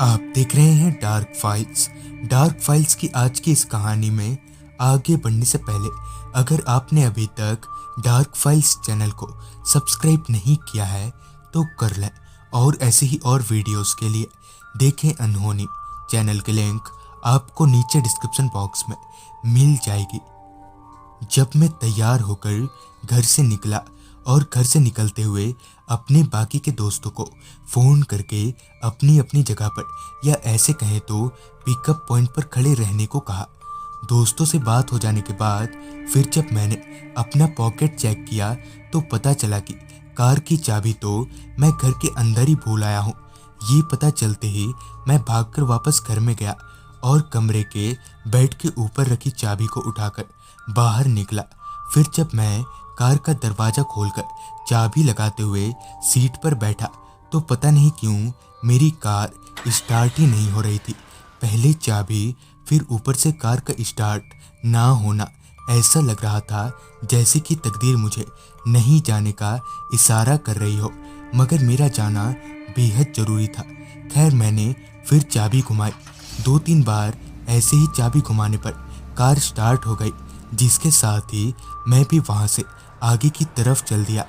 आप देख रहे हैं डार्क फाइल्स। डार्क फाइल्स की आज की इस कहानी में आगे बढ़ने से पहले अगर आपने अभी तक डार्क फाइल्स चैनल को सब्सक्राइब नहीं किया है तो कर लें, और ऐसे ही और वीडियोस के लिए देखें अनहोनी। चैनल के लिंक आपको नीचे डिस्क्रिप्शन बॉक्स में मिल जाएगी। जब मैं तैयार होकर घर से निकला और घर से निकलते हुए अपने बाकी के दोस्तों को फ़ोन करके अपनी अपनी जगह पर या ऐसे कहें तो पिकअप पॉइंट पर खड़े रहने को कहा। दोस्तों से बात हो जाने के बाद फिर जब मैंने अपना पॉकेट चेक किया तो पता चला कि कार की चाबी तो मैं घर के अंदर ही भूल आया हूँ। ये पता चलते ही मैं भागकर वापस घर में गया और कमरे के बेड के ऊपर रखी चाबी को उठाकर बाहर निकला। फिर जब मैं कार का दरवाज़ा खोलकर चाबी लगाते हुए सीट पर बैठा तो पता नहीं क्यों मेरी कार स्टार्ट ही नहीं हो रही थी। पहले चाबी फिर ऊपर से कार का स्टार्ट ना होना, ऐसा लग रहा था जैसे कि तकदीर मुझे नहीं जाने का इशारा कर रही हो, मगर मेरा जाना बेहद ज़रूरी था। खैर मैंने फिर चाबी घुमाई। 2-3 बार ऐसे ही चाबी घुमाने पर कार स्टार्ट हो गई, जिसके साथ ही मैं भी वहाँ से आगे की तरफ चल दिया।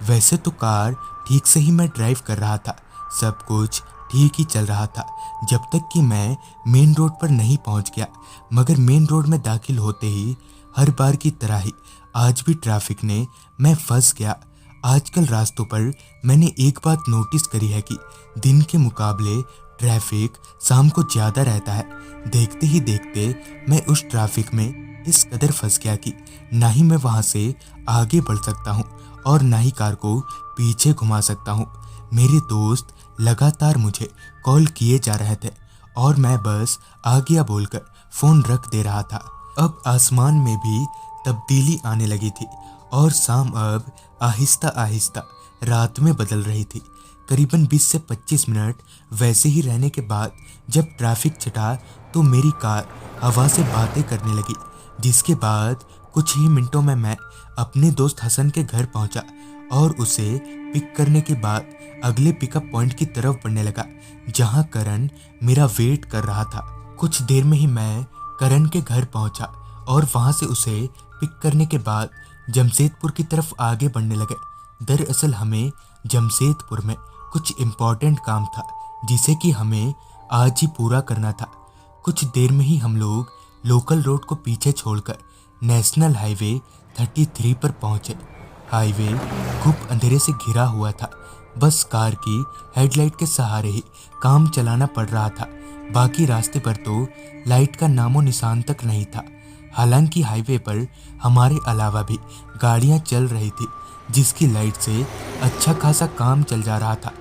वैसे तो कार ठीक से ही मैं ड्राइव कर रहा था, सब कुछ ठीक ही चल रहा था जब तक कि मैं मेन रोड पर नहीं पहुँच गया। मगर मेन रोड में दाखिल होते ही हर बार की तरह ही आज भी ट्रैफिक ने मैं फंस गया। आजकल रास्तों पर मैंने एक बात नोटिस करी है कि दिन के मुकाबले ट्रैफिक शाम को ज़्यादा रहता है। देखते ही देखते मैं उस ट्रैफिक में इस कदर फंस गया कि ना ही मैं वहां से आगे बढ़ सकता हूं और ना ही कार को पीछे घुमा सकता हूं। मेरे दोस्त लगातार मुझे कॉल किए जा रहे थे और मैं बस आ गया बोलकर फ़ोन रख दे रहा था। अब आसमान में भी तब्दीली आने लगी थी और शाम अब आहिस्ता आहिस्ता रात में बदल रही थी। करीबन 20 से 25 मिनट वैसे ही रहने के बाद जब ट्रैफिक छटा तो मेरी कार हवा से बातें करने लगी, जिसके बाद कुछ ही मिनटों में मैं अपने दोस्त हसन के घर पहुंचा और उसे पिक करने के बाद अगले पिकअप पॉइंट की तरफ बढ़ने लगा, जहां करण मेरा वेट कर रहा था। कुछ देर में ही मैं करण के घर पहुंचा और वहां से उसे पिक करने के बाद जमशेदपुर की तरफ आगे बढ़ने लगे। दरअसल हमें जमशेदपुर में कुछ इम्पोर्टेंट काम था जिसे कि हमें आज ही पूरा करना था। कुछ देर में ही हम लोग लोकल रोड को पीछे छोड़कर नेशनल हाईवे 33 पर पहुंचे। हाईवे खूब अंधेरे से घिरा हुआ था, बस कार की हेडलाइट के सहारे ही काम चलाना पड़ रहा था। बाकी रास्ते पर तो लाइट का नामो निशान तक नहीं था। हालांकि हाईवे पर हमारे अलावा भी गाड़ियां चल रही थी, जिसकी लाइट से अच्छा खासा काम चल जा रहा था।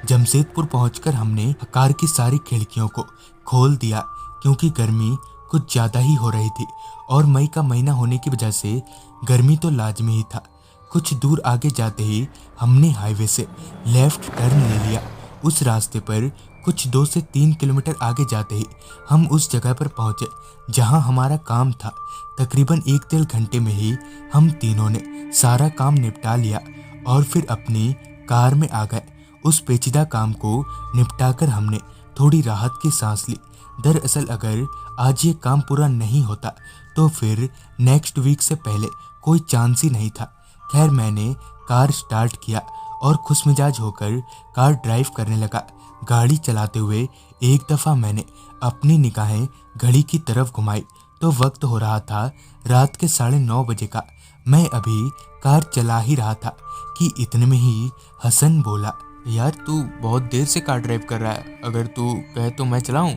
जमशेदपुर पहुंचकर हमने कार की सारी खिड़कियों को खोल दिया, क्योंकि गर्मी कुछ ज़्यादा ही हो रही थी और मई का महीना होने की वजह से गर्मी तो लाजमी ही था। कुछ दूर आगे जाते ही हमने हाईवे से लेफ्ट टर्न ले लिया। उस रास्ते पर कुछ 2 से 3 किलोमीटर आगे जाते ही हम उस जगह पर पहुंचे जहां हमारा काम था। तकरीबन 1-1.5 घंटे में ही हम तीनों ने सारा काम निपटा लिया और फिर अपनी कार में आ गए। उस पेचीदा काम को निपटाकर हमने थोड़ी राहत की सांस ली। दरअसल अगर आज ये काम पूरा नहीं होता तो फिर नेक्स्ट वीक से पहले कोई चांस ही नहीं था। खैर मैंने कार स्टार्ट किया और खुशमिजाज होकर कार ड्राइव करने लगा। गाड़ी चलाते हुए एक दफ़ा मैंने अपनी निगाहें घड़ी की तरफ घुमाई तो वक्त हो रहा था रात के 9:30 बजे का। मैं अभी कार चला ही रहा था कि इतने में ही हसन बोला, यार तू बहुत देर से कार ड्राइव कर रहा है, अगर तू कहे तो मैं चलाऊं।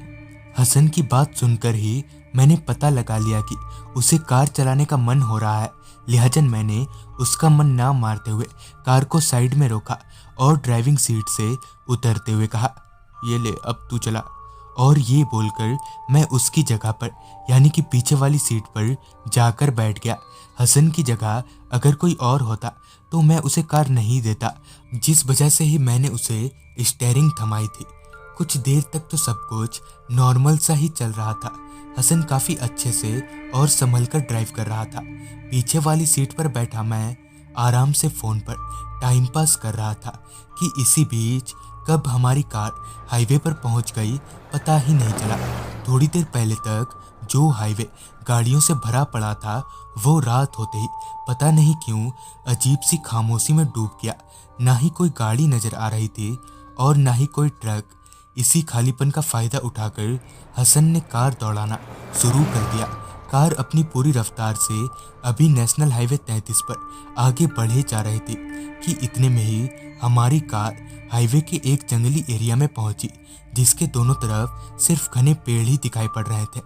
हसन की बात सुनकर ही मैंने पता लगा लिया कि उसे कार चलाने का मन हो रहा है, लिहाजा मैंने उसका मन ना मारते हुए कार को साइड में रोका और ड्राइविंग सीट से उतरते हुए कहा, ये ले अब तू चला। और ये बोलकर मैं उसकी जगह पर यानी कि पीछे वाली सीट पर जाकर बैठ गया। हसन की जगह अगर कोई और होता तो मैं उसे कार नहीं देता, जिस वजह से ही मैंने उसे स्टीयरिंग थमाई थी। कुछ देर तक तो सब कुछ नॉर्मल सा ही चल रहा था। हसन काफ़ी अच्छे से और संभल कर ड्राइव कर रहा था। पीछे वाली सीट पर बैठा मैं आराम से फ़ोन पर टाइम पास कर रहा था कि इसी बीच कब हमारी कार हाईवे पर पहुंच गई पता ही नहीं चला। थोड़ी देर पहले तक जो हाईवे गाड़ियों से भरा पड़ा था वो रात होते ही पता नहीं क्यों अजीब सी खामोशी में डूब गया। ना ही कोई गाड़ी नजर आ रही थी और ना ही कोई ट्रक। इसी खालीपन का फायदा उठाकर हसन ने कार दौड़ाना शुरू कर दिया। कार अपनी पूरी रफ्तार से अभी नेशनल हाईवे 33 पर आगे बढ़े जा रही थी कि इतने में ही हमारी कार हाईवे के एक जंगली एरिया में पहुंची, जिसके दोनों तरफ सिर्फ घने पेड़ ही दिखाई पड़ रहे थे।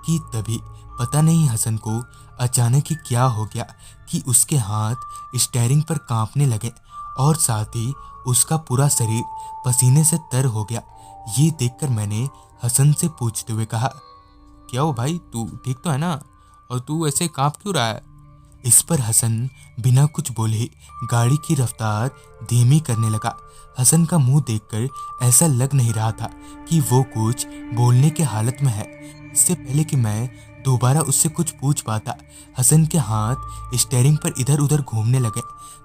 कि तभी पता नहीं हसन को अचानक ही क्या हो गया कि उसके हाथ स्टीयरिंग पर कांपने लगे और साथ ही उसका पूरा शरीर पसीने से तर हो गया। ये देखकर मैंने हसन से पूछते हुए कहा, क्या हो भाई, तू ठीक तो है ना? और तू ऐसे कांप क्यों रहा है? इस पर हसन बिना कुछ बोले गाड़ी की रफ्तार धीमी करने लगा। हसन का मुंह देखकर ऐसा लग नहीं रहा था कि वो कुछ बोलने के हालत में है। इससे पहले कि मैं दोबारा उससे कुछ पूछ पाता, हसन के हाथ स्टीयरिंग पर इधर उधर घूमने लगे।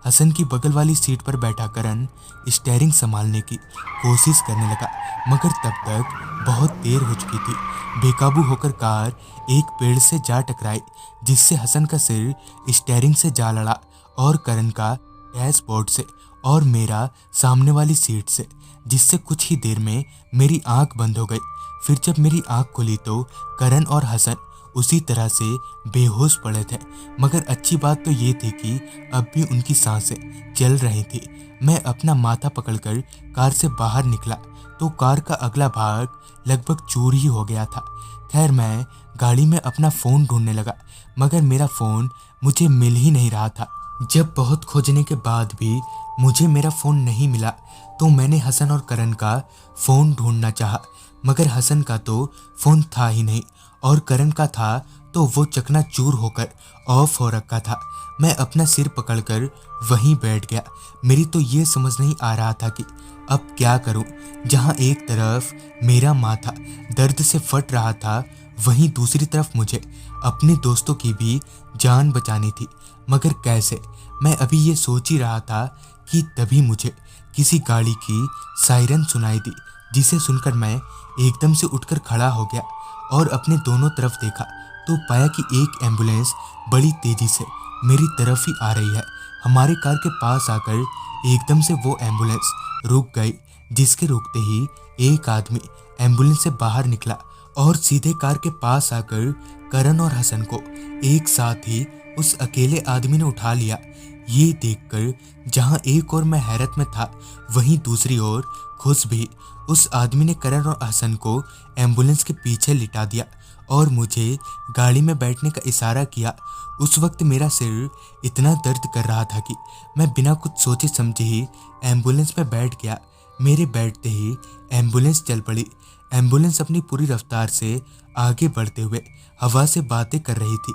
हसन की बगल वाली सीट पर बैठा करण स्टीयरिंग संभालने की कोशिश करने लगा, मगर तब तक बहुत देर हो चुकी थी। बेकाबू होकर कार एक पेड़ से जा टकराई, जिससे हसन का सिर स्टीयरिंग से जा लड़ा और करण का डैशबोर्ड से और मेरा सामने वाली सीट से, जिससे कुछ ही देर में मेरी आंख बंद हो गई। फिर जब मेरी आंख खुली तो करण और हसन उसी तरह से बेहोश पड़े थे, मगर अच्छी बात तो ये थी कि अब भी उनकी सांसें चल रही थी। मैं अपना माथा पकड़कर कार से बाहर निकला तो कार का अगला भाग लगभग चूर ही हो गया था। खैर, मैं गाड़ी में अपना फ़ोन ढूंढने लगा, मगर मेरा फ़ोन मुझे मिल ही नहीं रहा था। जब बहुत खोजने के बाद भी मुझे मेरा फ़ोन नहीं मिला तो मैंने हसन और करण का फ़ोन ढूंढना चाहा, मगर हसन का तो फ़ोन था ही नहीं और करण का था तो वो चकनाचूर होकर ऑफ हो रखा था। मैं अपना सिर पकड़कर वहीं बैठ गया। मेरी तो ये समझ नहीं आ रहा था कि अब क्या करूं। जहां एक तरफ मेरा माथा दर्द से फट रहा था, वहीं दूसरी तरफ मुझे अपने दोस्तों की भी जान बचानी थी, मगर कैसे? मैं अभी ये सोच ही रहा था कि तभी मुझे किसी गाड़ी की सायरन सुनाई दी, जिसे सुनकर मैं एकदम से उठकर खड़ा हो गया और अपने दोनों तरफ देखा तो पाया कि एक एम्बुलेंस बड़ी तेजी से मेरी तरफ ही आ रही है। हमारी कार के पास आकर एकदम से वो एम्बुलेंस रुक गई, जिसके रुकते ही एक आदमी एम्बुलेंस से बाहर निकला और सीधे कार के पास आकर करण और हसन को एक साथ ही उस अकेले आदमी ने उठा लिया। ये देखकर जहां एक और मैं हैरत में था, वहीं दूसरी ओर खुश भी। उस आदमी ने करण और हसन को एम्बुलेंस के पीछे लिटा दिया और मुझे गाड़ी में बैठने का इशारा किया। उस वक्त मेरा सिर इतना दर्द कर रहा था कि मैं बिना कुछ सोचे समझे ही एम्बुलेंस में बैठ गया। मेरे बैठते ही एम्बुलेंस चल पड़ी। एम्बुलेंस अपनी पूरी रफ्तार से आगे बढ़ते हुए हवा से बातें कर रही थी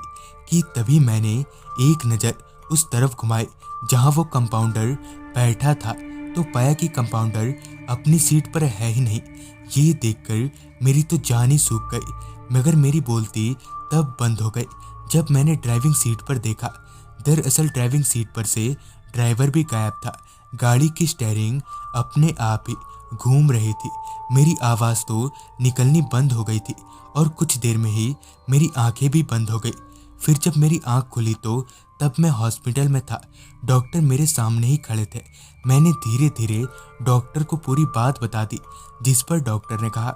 कि तभी मैंने एक नज़र उस तरफ घुमाई जहां वो कंपाउंडर बैठा था, तो पाया कि कंपाउंडर अपनी सीट पर है ही नहीं। ये देखकर मेरी तो जान ही सूख गई, मगर मेरी बोलती तब बंद हो गई जब मैंने ड्राइविंग सीट पर देखा। दरअसल ड्राइविंग सीट पर से ड्राइवर भी गायब था। गाड़ी की स्टीयरिंग अपने आप ही घूम रही थी। मेरी आवाज़ तो निकलनी बंद हो गई थी और कुछ देर में ही मेरी आंखें भी बंद हो गई। फिर जब मेरी आंख खुली तो तब मैं हॉस्पिटल में था। डॉक्टर मेरे सामने ही खड़े थे। मैंने धीरे धीरे डॉक्टर को पूरी बात बता दी, जिस पर डॉक्टर ने कहा,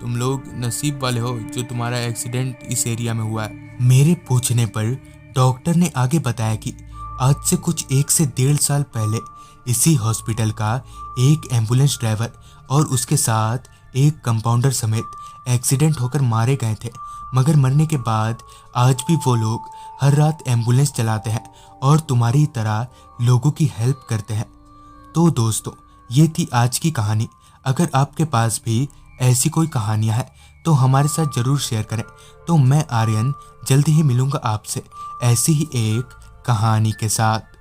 तुम लोग नसीब वाले हो जो तुम्हारा एक्सीडेंट इस एरिया में हुआ है। मेरे पूछने पर डॉक्टर ने आगे बताया कि आज से कुछ 1 से 1.5 साल पहले इसी हॉस्पिटल का एक एम्बुलेंस ड्राइवर और उसके साथ एक कंपाउंडर समेत एक्सीडेंट होकर मारे गए थे, मगर मरने के बाद आज भी वो लोग हर रात एम्बुलेंस चलाते हैं और तुम्हारी तरह लोगों की हेल्प करते हैं। तो दोस्तों, ये थी आज की कहानी। अगर आपके पास भी ऐसी कोई कहानियां हैं तो हमारे साथ ज़रूर शेयर करें। तो मैं आर्यन जल्दी ही मिलूंगा आपसे ऐसी ही एक कहानी के साथ।